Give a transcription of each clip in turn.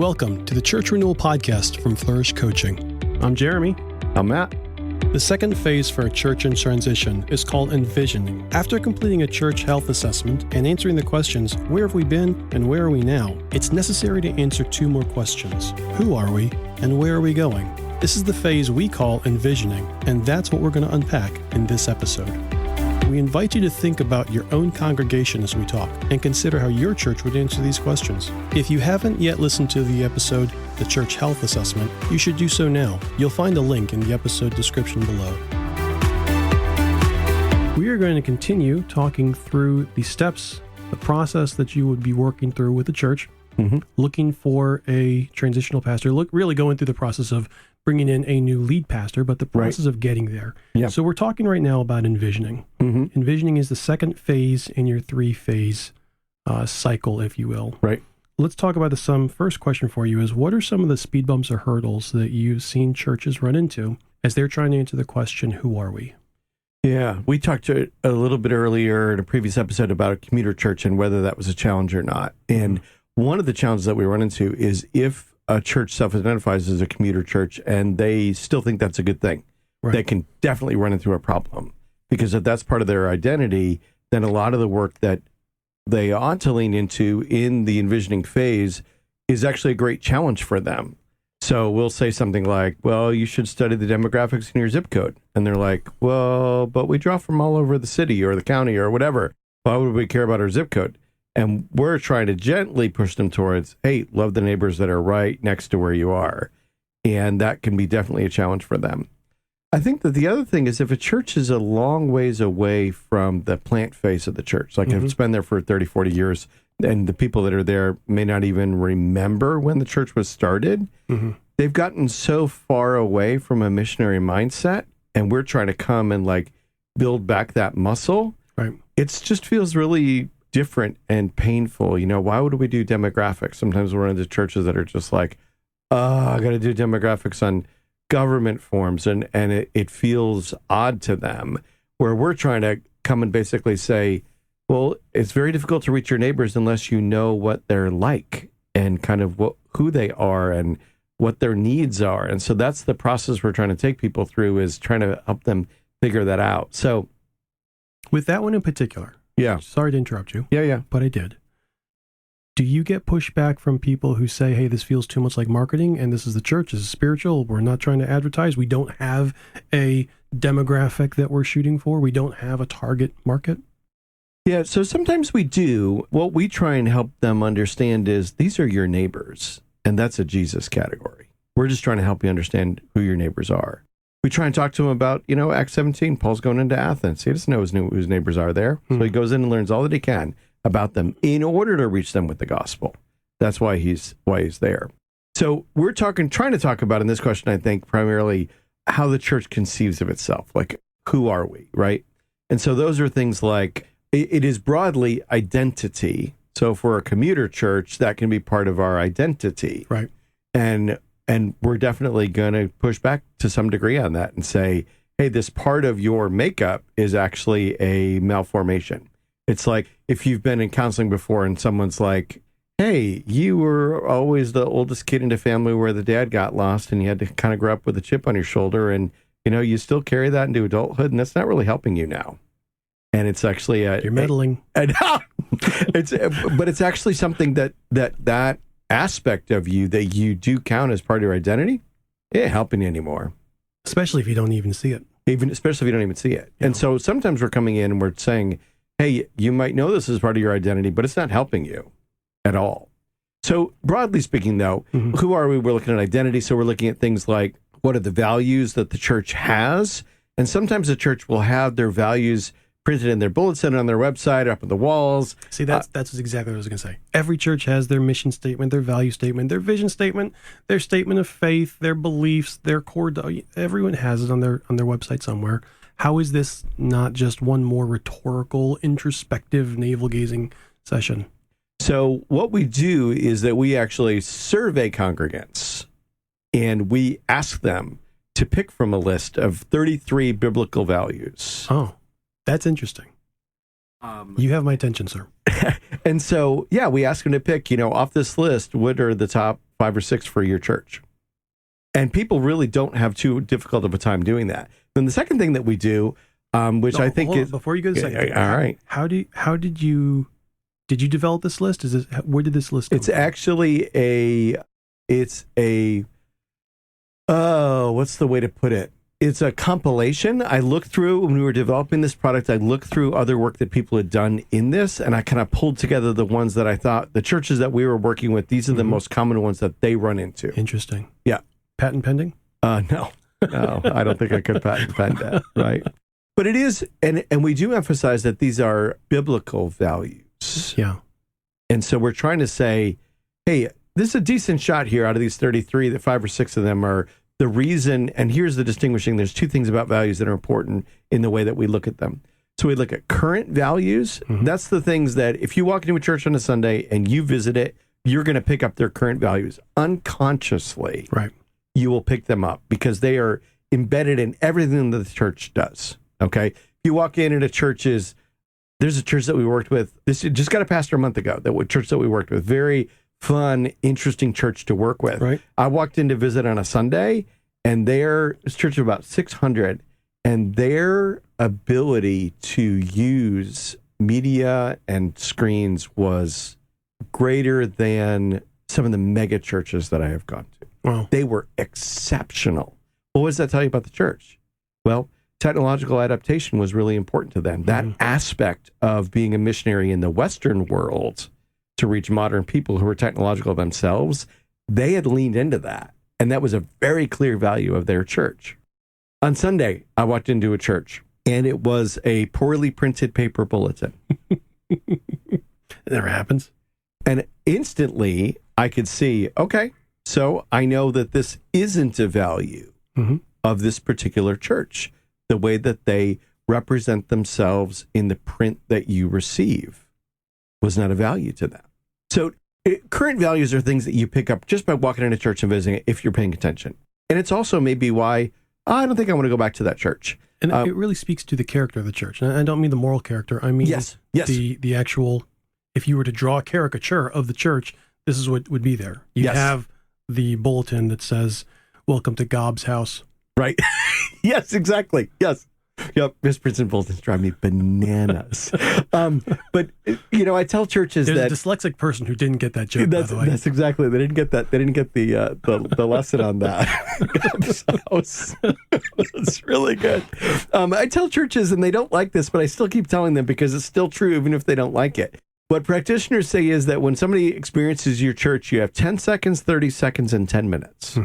Welcome to the Church Renewal Podcast from Flourish Coaching. I'm Jeremy. I'm Matt. The second phase for a church in transition is called Envisioning. After completing a church health assessment and answering the questions, where have we been and where are we now, it's necessary to answer two more questions. Who are we and where are we going? This is the phase we call Envisioning, and that's what we're going to unpack in this episode. We invite you to think about your own congregation as we talk and consider how your church would answer these questions. If you haven't yet listened to the episode, The Church Health Assessment, you should do so now. You'll find a link in the episode description below. We are going to continue talking through the steps, the process that you would be working through with the church, looking for a transitional pastor, really going through the process of bringing in a new lead pastor, but the process of getting there. Yep. So we're talking right now about envisioning. Envisioning is the second phase in your three-phase cycle, if you will. Right. Let's talk about the first question for you is, what are some of the speed bumps or hurdles that you've seen churches run into as they're trying to answer the question, who are we? Yeah, we talked a little bit earlier in a previous episode about a commuter church and whether that was a challenge or not. And one of the challenges that we run into is if a church self-identifies as a commuter church and they still think that's a good thing, they can definitely run into a problem. Because if that's part of their identity, then a lot of the work that they ought to lean into in the envisioning phase is actually a great challenge for them. So we'll say something like, well, you should study the demographics in your zip code. And they're like, well, but we draw from all over the city or the county or whatever. Why would we care about our zip code? And we're trying to gently push them towards, hey, love the neighbors that are right next to where you are. And that can be definitely a challenge for them. I think that the other thing is if a church is a long ways away from the plant phase of the church, like if it's been there for 30, 40 years, and the people that are there may not even remember when the church was started, they've gotten so far away from a missionary mindset, and we're trying to come and like build back that muscle. Right. It just feels really different and painful. You know, why would we do demographics? Sometimes we're into churches that are just like, I got to do demographics on government forms, and it feels odd to them, where we're trying to come and basically say, well, it's very difficult to reach your neighbors unless you know what they're like and kind of who they are and what their needs are. And so that's the process we're trying to take people through, is trying to help them figure that out. So with that one in particular, sorry to interrupt you. But I did. Do you get pushback from people who say, hey, this feels too much like marketing and this is the church, this is spiritual, we're not trying to advertise, we don't have a demographic that we're shooting for, we don't have a target market? Yeah, so sometimes we do. What we try and help them understand is these are your neighbors, and that's a Jesus category. We're just trying to help you understand who your neighbors are. We try and talk to him about, Acts 17, Paul's going into Athens. He doesn't know who his neighbors are there. So he goes in and learns all that he can about them in order to reach them with the gospel. That's why he's there. So we're trying to talk about in this question, I think, primarily how the church conceives of itself. Like, who are we, right? And so those are things like, it is broadly identity. So for a commuter church, that can be part of our identity. Right. And we're definitely going to push back to some degree on that and say, hey, this part of your makeup is actually a malformation. It's like if you've been in counseling before and someone's like, hey, you were always the oldest kid in a family where the dad got lost and you had to kind of grow up with a chip on your shoulder, and, you still carry that into adulthood, and that's not really helping you now. And it's actually you're meddling. But it's actually something that aspect of you that you do count as part of your identity, it ain't helping you anymore. Especially if you don't even see it. Especially if you don't even see it. And so sometimes we're coming in and we're saying, hey, you might know this is part of your identity, but it's not helping you at all. So broadly speaking, though, who are we? We're looking at identity. So we're looking at things like, what are the values that the church has? And sometimes the church will have their values printed in their bulletin on their website, up on the walls. See, that's exactly what I was going to say. Every church has their mission statement, their value statement, their vision statement, their statement of faith, their beliefs, their core. Everyone has it on their website somewhere. How is this not just one more rhetorical, introspective, navel-gazing session? So what we do is that we actually survey congregants, and we ask them to pick from a list of 33 biblical values. Oh, that's interesting. You have my attention, sir. And so, we ask them to pick, off this list, what are the top 5 or 6 for your church. And people really don't have too difficult of a time doing that. Then the second thing that we do, which I think is... Before you go to the second thing, all right. How did you develop this list? Where did this list come It's from? actually what's the way to put it? It's a compilation. I looked through, when we were developing this product, I looked through other work that people had done in this, and I kind of pulled together the ones that I thought, the churches that we were working with, these are the most common ones that they run into. Interesting. Yeah. Patent pending? No, I don't think I could patent that, right? But it is, and we do emphasize that these are biblical values. Yeah. And so we're trying to say, hey, this is a decent shot here out of these 33, that 5 or 6 of them are the reason, and here's the distinguishing. There's 2 things about values that are important in the way that we look at them. So we look at current values. That's the things that if you walk into a church on a Sunday and you visit it, you're going to pick up their current values. Unconsciously, Right. you will pick them up because they are embedded in everything that the church does. Okay? If you walk in and a church is, there's a church that we worked with, this just got a pastor a month ago, church that we worked with, very fun, interesting church to work with. Right. I walked in to visit on a Sunday, and this church of about 600, and their ability to use media and screens was greater than some of the mega churches that I have gone to. Wow. They were exceptional. Well, what does that tell you about the church? Well, technological adaptation was really important to them. That aspect of being a missionary in the Western world to reach modern people who were technological themselves, they had leaned into that. And that was a very clear value of their church. On Sunday, I walked into a church, and it was a poorly printed paper bulletin. It never happens. And instantly, I could see, okay, so I know that this isn't a value of this particular church. The way that they represent themselves in the print that you receive was not a value to them. So current values are things that you pick up just by walking into church and visiting it if you're paying attention. And it's also maybe why I don't think I want to go back to that church. And it really speaks to the character of the church. And I don't mean the moral character. I mean yes. the actual, if you were to draw a caricature of the church, this is what would be there. You have the bulletin that says, "Welcome to Gob's house." Right. Yes, exactly. Yes. Yep. Miss Princeton bulletins drive me bananas. But, I tell churches There's that... a dyslexic person who didn't get that joke, by the way. That's exactly. They didn't get that. They didn't get the lesson on that. It's really good. I tell churches, and they don't like this, but I still keep telling them because it's still true, even if they don't like it. What practitioners say is that when somebody experiences your church, you have 10 seconds, 30 seconds, and 10 minutes.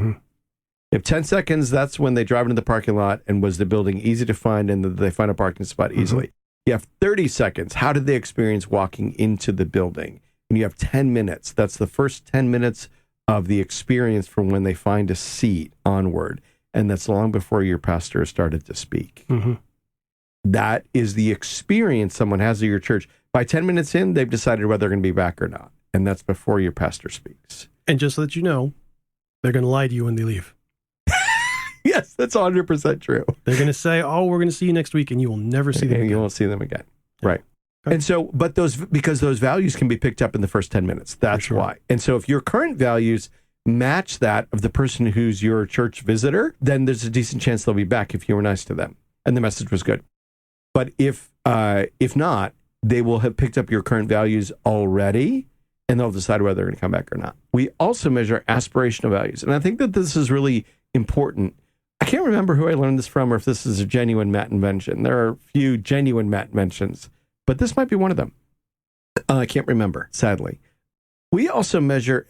If 10 seconds, that's when they drive into the parking lot and was the building easy to find and they find a parking spot easily. You have 30 seconds. How did they experience walking into the building? And you have 10 minutes. That's the first 10 minutes of the experience from when they find a seat onward. And that's long before your pastor started to speak. That is the experience someone has of your church. By 10 minutes in, they've decided whether they're going to be back or not. And that's before your pastor speaks. And just so that you know, they're going to lie to you when they leave. Yes, that's 100% true. They're going to say, "Oh, we're going to see you next week," and you will never see them again. You won't see them again. Right. Okay. And so, but because those values can be picked up in the first 10 minutes. That's why. And so if your current values match that of the person who's your church visitor, then there's a decent chance they'll be back if you were nice to them and the message was good. But if not, they will have picked up your current values already, and they'll decide whether they're going to come back or not. We also measure aspirational values. And I think that this is really important. I can't remember who I learned this from or if this is a genuine Matt invention. There are a few genuine Matt inventions, but this might be one of them. I can't remember, sadly. We also measure,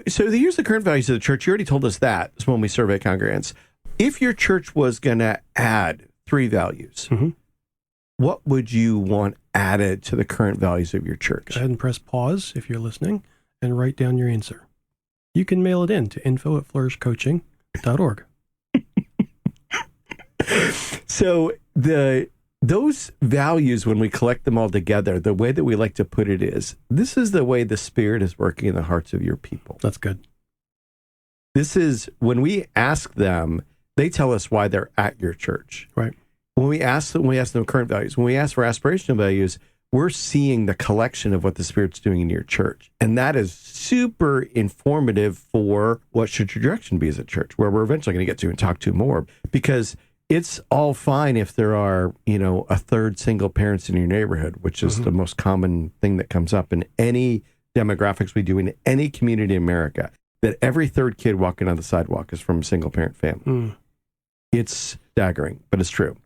so here's the current values of the church. You already told us that when we survey congregants. If your church was going to add 3 values, what would you want added to the current values of your church? Go ahead and press pause if you're listening and write down your answer. You can mail it in to info@flourishcoaching.org. So those values, when we collect them all together, the way that we like to put it is, this is the way the Spirit is working in the hearts of your people. That's good. This is, when we ask them, they tell us why they're at your church. Right. When we ask them current values, when we ask for aspirational values, we're seeing the collection of what the Spirit's doing in your church. And that is super informative for what should your direction be as a church, where we're eventually going to get to and talk to more. Because it's all fine if there are, a third single parents in your neighborhood, which is the most common thing that comes up in any demographics we do in any community in America, that every third kid walking on the sidewalk is from a single parent family. It's staggering, but it's true.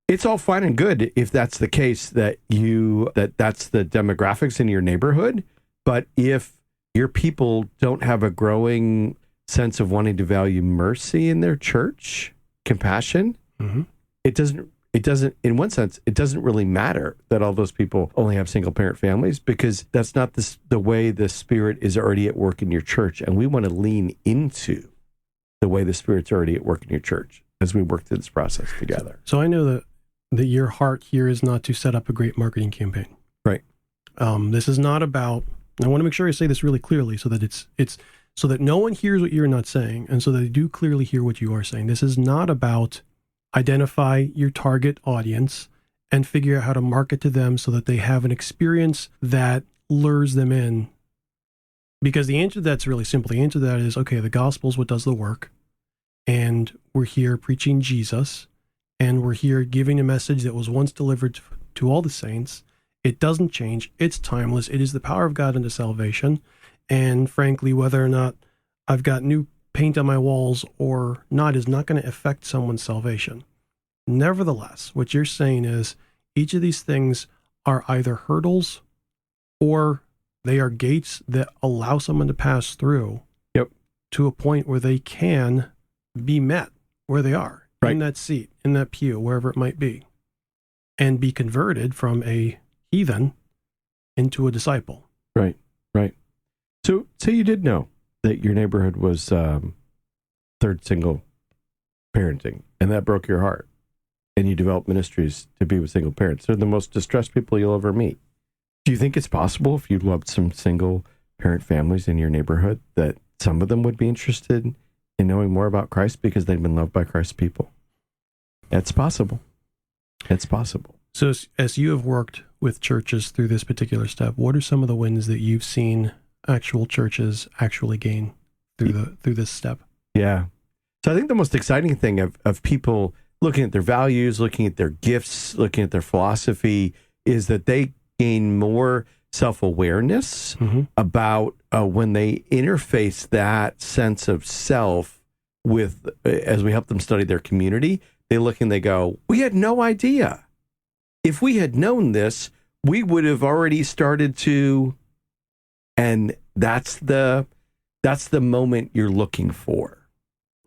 It's all fine and good if that's the case, that's the demographics in your neighborhood. But if your people don't have a growing sense of wanting to value mercy in their church, compassion, it doesn't, in one sense, it doesn't really matter that all those people only have single parent families, because that's not the way the Spirit is already at work in your church. And we want to lean into the way the Spirit's already at work in your church as we work through this process together. So I know that your heart here is not to set up a great marketing campaign. Right. This is not about, I want to make sure I say this really clearly so that it's so that no one hears what you're not saying, and so that they do clearly hear what you are saying. This is not about identify your target audience and figure out how to market to them so that they have an experience that lures them in. Because the answer to that's really simple. The answer to that is, okay, the gospel is what does the work, and we're here preaching Jesus, and we're here giving a message that was once delivered to all the saints. It doesn't change. It's timeless. It is the power of God unto salvation. And frankly, whether or not I've got new paint on my walls or not is not going to affect someone's salvation. Nevertheless, what you're saying is each of these things are either hurdles or they are gates that allow someone to pass through to a point where they can be met where they are, in that seat, in that pew, wherever it might be, and be converted from a heathen into a disciple. Right. So you did know that your neighborhood was third single parenting, and that broke your heart, and you developed ministries to be with single parents. They're the most distressed people you'll ever meet. Do you think it's possible, if you loved some single parent families in your neighborhood, that some of them would be interested in knowing more about Christ because they've been loved by Christ's people? It's possible. It's possible. So as you have worked with churches through this particular step, what are some of the wins that you've seen actual churches actually gain through this step? Yeah. So I think the most exciting thing of people looking at their values, looking at their gifts, looking at their philosophy, is that they gain more self-awareness about when they interface that sense of self with, as we help them study their community, they look and they go, we had no idea. If we had known this, we would have already started to, and that's the moment you're looking for.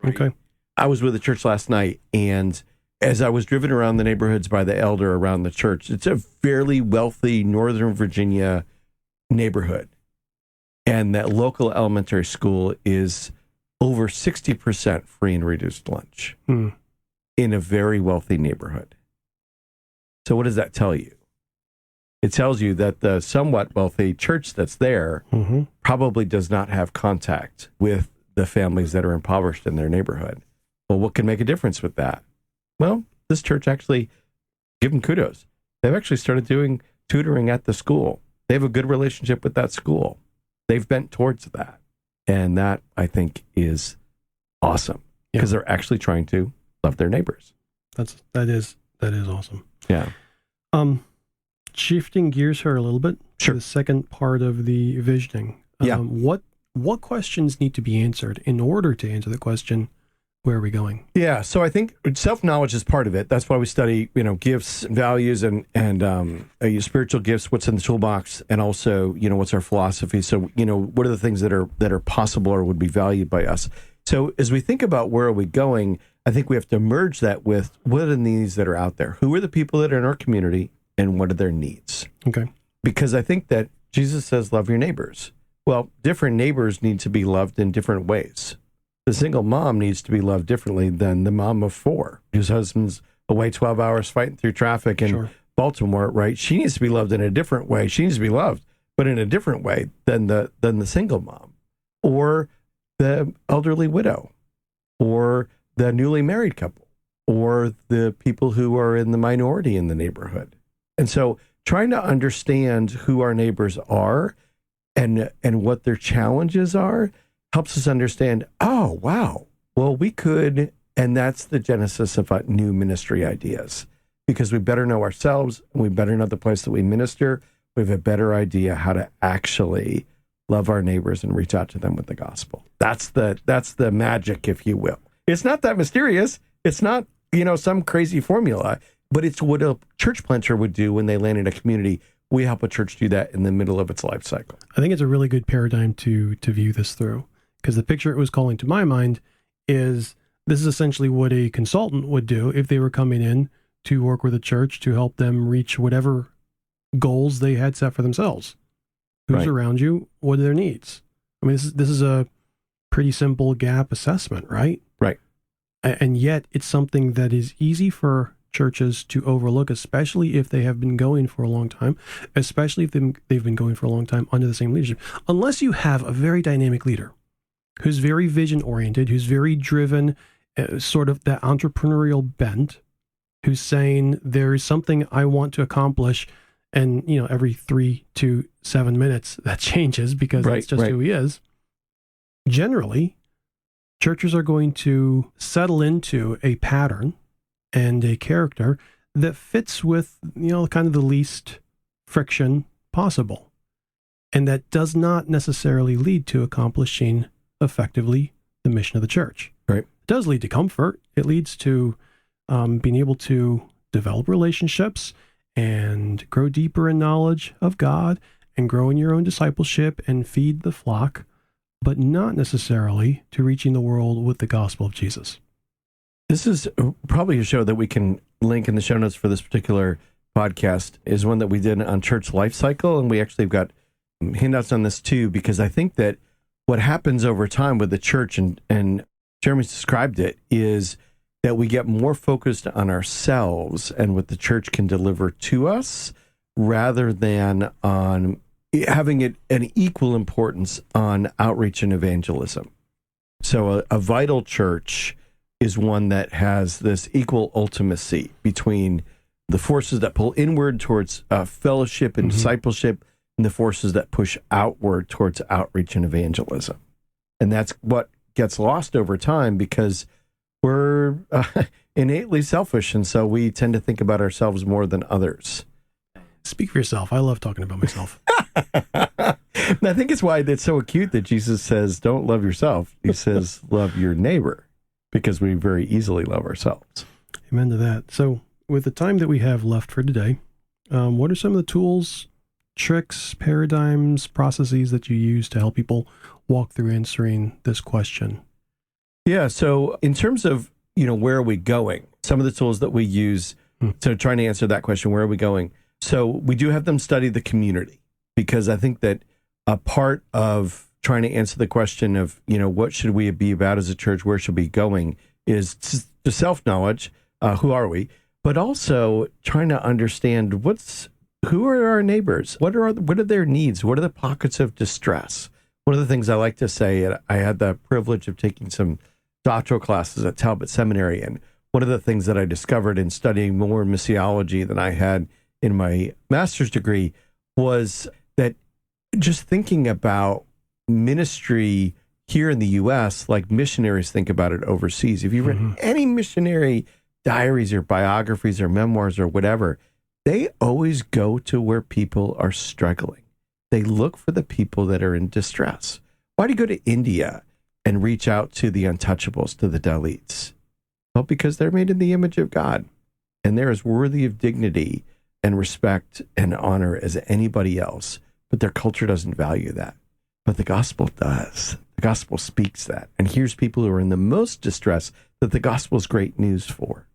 Right? Okay. I was with a church last night, and as I was driven around the neighborhoods by the elder around the church, it's a fairly wealthy Northern Virginia neighborhood. And that local elementary school is over 60% free and reduced lunch in a very wealthy neighborhood. So what does that tell you? It tells you that the somewhat wealthy church that's there probably does not have contact with the families that are impoverished in their neighborhood. Well, what can make a difference with that? Well, this church actually, give them kudos. They've actually started doing tutoring at the school. They have a good relationship with that school. They've bent towards that. And that, I think, is awesome because they're actually trying to love their neighbors. That is awesome. Yeah. Shifting gears here a little bit. Sure. The second part of the visioning. What questions need to be answered in order to answer the question, where are we going? Yeah. So I think self-knowledge is part of it. That's why we study, gifts, values, and spiritual gifts, what's in the toolbox, and also, what's our philosophy. So, what are the things that are possible or would be valued by us? So as we think about where are we going, I think we have to merge that with what are the needs that are out there? Who are the people that are in our community, and what are their needs? Okay. Because I think that Jesus says, love your neighbors. Well, different neighbors need to be loved in different ways. The single mom needs to be loved differently than the mom of 4, whose husband's away 12 hours fighting through traffic in Baltimore, right? She needs to be loved in a different way. She needs to be loved, but in a different way than the single mom, or the elderly widow, or the newly married couple, or the people who are in the minority in the neighborhood. And so trying to understand who our neighbors are and what their challenges are helps us understand, oh, wow, well, we could, and that's the genesis of new ministry ideas, because we better know ourselves, and we better know the place that we minister. We have a better idea how to actually love our neighbors and reach out to them with the gospel. That's the magic, if you will. It's not that mysterious. It's not, some crazy formula, but it's what a church planter would do when they land in a community. We help a church do that in the middle of its life cycle. I think it's a really good paradigm to view this through, because the picture it was calling to my mind is this is essentially what a consultant would do if they were coming in to work with a church to help them reach whatever goals they had set for themselves. Who's Right. around you? What are their needs? I mean, this is a pretty simple gap assessment, right? Right. And yet it's something that is easy for churches to overlook, especially if they have been going for a long time, especially if they've been going for a long time under the same leadership. Unless you have a very dynamic leader who's very vision-oriented, who's very driven, sort of that entrepreneurial bent, who's saying there is something I want to accomplish, and every 3 to 7 minutes that changes because that's just who he is. Generally, churches are going to settle into a pattern and a character that fits with, kind of the least friction possible. And that does not necessarily lead to accomplishing effectively the mission of the church. Right. It does lead to comfort. It leads to being able to develop relationships and grow deeper in knowledge of God and grow in your own discipleship and feed the flock, but not necessarily to reaching the world with the gospel of Jesus. This is probably a show that we can link in the show notes for this particular podcast, is one that we did on church life cycle. And we actually have got handouts on this too, because I think that what happens over time with the church, and Jeremy's described it, is that we get more focused on ourselves and what the church can deliver to us rather than on having it an equal importance on outreach and evangelism. So a vital church is one that has this equal ultimacy between the forces that pull inward towards fellowship and discipleship and the forces that push outward towards outreach and evangelism. And that's what gets lost over time because we're innately selfish, and so we tend to think about ourselves more than others. Speak for yourself. I love talking about myself. I think it's why it's so acute that Jesus says, don't love yourself. He says, love your neighbor, because we very easily love ourselves. Amen to that. So with the time that we have left for today, what are some of the tools, tricks, paradigms, processes that you use to help people walk through answering this question? Yeah, so in terms of, where are we going? Some of the tools that we use, so trying to answer that question, where are we going? So we do have them study the community, because I think that a part of trying to answer the question of, what should we be about as a church, where should we be going, is the self-knowledge, who are we, but also trying to understand who are our neighbors, what are their needs, what are the pockets of distress. One of the things I like to say, I had the privilege of taking some doctoral classes at Talbot Seminary, and one of the things that I discovered in studying more missiology than I had in my master's degree was that just thinking about ministry here in the U.S. like missionaries think about it overseas. If you've read any missionary diaries or biographies or memoirs or whatever, they always go to where people are struggling. They look for the people that are in distress. Why do you go to India and reach out to the untouchables, to the Dalits? Well, because they're made in the image of God, and they're as worthy of dignity and respect and honor as anybody else, but their culture doesn't value that. But the gospel does. The gospel speaks that. And here's people who are in the most distress that the gospel is great news for.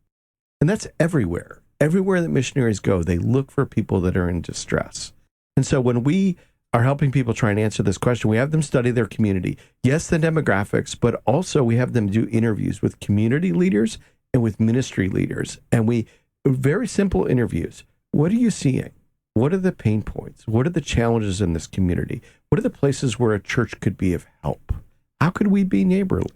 And that's everywhere. Everywhere that missionaries go, they look for people that are in distress. And so when we are helping people try and answer this question, we have them study their community. Yes, the demographics, but also we have them do interviews with community leaders and with ministry leaders. And very simple interviews. What are you seeing? What are the pain points? What are the challenges in this community? What are the places where a church could be of help? How could we be neighborly?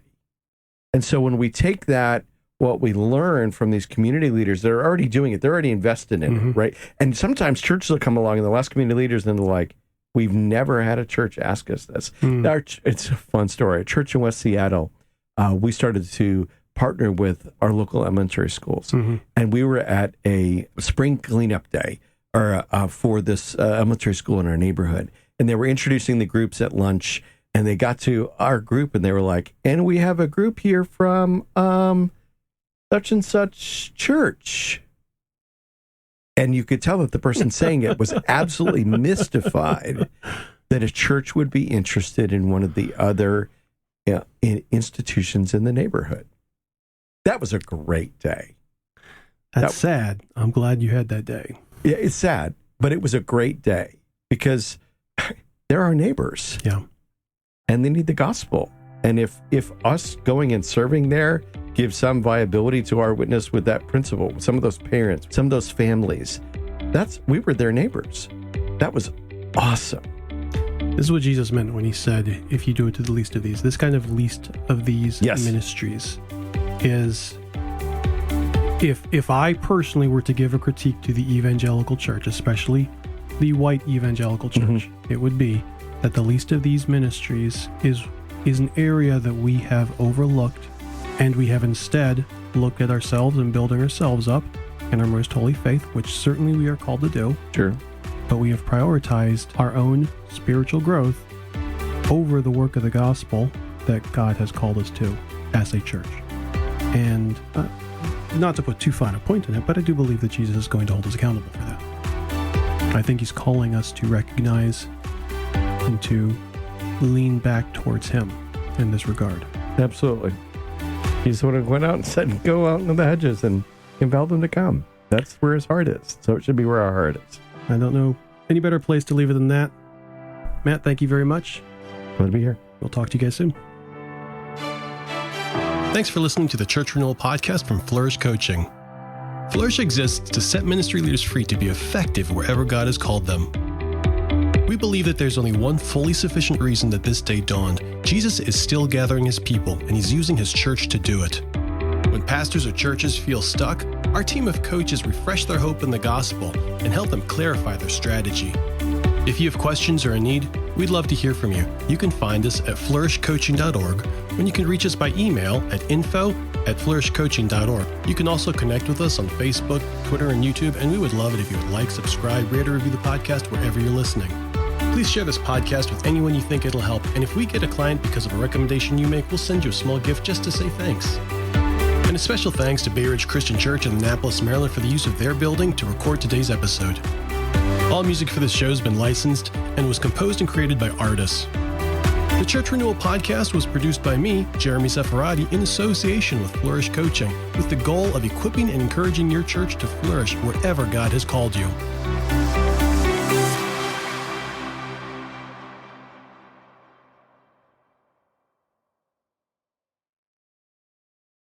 And so when we take that what we learn from these community leaders that are already doing it, they're already invested in it, right? And sometimes churches will come along and they'll ask community leaders and they're like, we've never had a church ask us this. It's a fun story. A church in West Seattle, we started to partner with our local elementary schools. And we were at a spring cleanup day for this elementary school in our neighborhood. And they were introducing the groups at lunch. And they got to our group and they were like, and we have a group here from such and such church. And you could tell that the person saying it was absolutely mystified that a church would be interested in one of the other institutions in the neighborhood. That was a great day. That's sad. I'm glad you had that day. Yeah, it's sad, but it was a great day because they're our neighbors. Yeah. And they need the gospel. And if us going and serving there gives some viability to our witness with that principle, some of those parents, some of those families, we were their neighbors. That was awesome. This is what Jesus meant when he said, if you do it to the least of these. This kind of least of these ministries is, if I personally were to give a critique to the evangelical church, especially the white evangelical church, it would be that the least of these ministries is an area that we have overlooked, and we have instead looked at ourselves and building ourselves up in our most holy faith, which certainly we are called to do. Sure. But we have prioritized our own spiritual growth over the work of the gospel that God has called us to as a church. And not to put too fine a point in it, but I do believe that Jesus is going to hold us accountable for that. I think he's calling us to recognize and to lean back towards him in this regard. Absolutely. He's the one who went out and said, go out into the hedges and compel them to come. That's where his heart is. So it should be where our heart is. I don't know any better place to leave it than that. Matt, thank you very much. Glad to be here. We'll talk to you guys soon. Thanks for listening to the Church Renewal Podcast from Flourish Coaching. Flourish exists to set ministry leaders free to be effective wherever God has called them. We believe that there's only one fully sufficient reason that this day dawned. Jesus is still gathering his people, and he's using his church to do it. When pastors or churches feel stuck, our team of coaches refresh their hope in the gospel and help them clarify their strategy. If you have questions or a need, we'd love to hear from you. You can find us at flourishcoaching.org, and you can reach us by email at info@flourishcoaching.org. You can also connect with us on Facebook, Twitter, and YouTube, and we would love it if you would like, subscribe, rate, or review the podcast wherever you're listening. Please share this podcast with anyone you think it'll help, and if we get a client because of a recommendation you make, we'll send you a small gift just to say thanks. And a special thanks to Bay Ridge Christian Church in Annapolis, Maryland for the use of their building to record today's episode. All music for this show has been licensed and was composed and created by artists. The Church Renewal Podcast was produced by me, Jeremy Seferati, in association with Flourish Coaching, with the goal of equipping and encouraging your church to flourish wherever God has called you.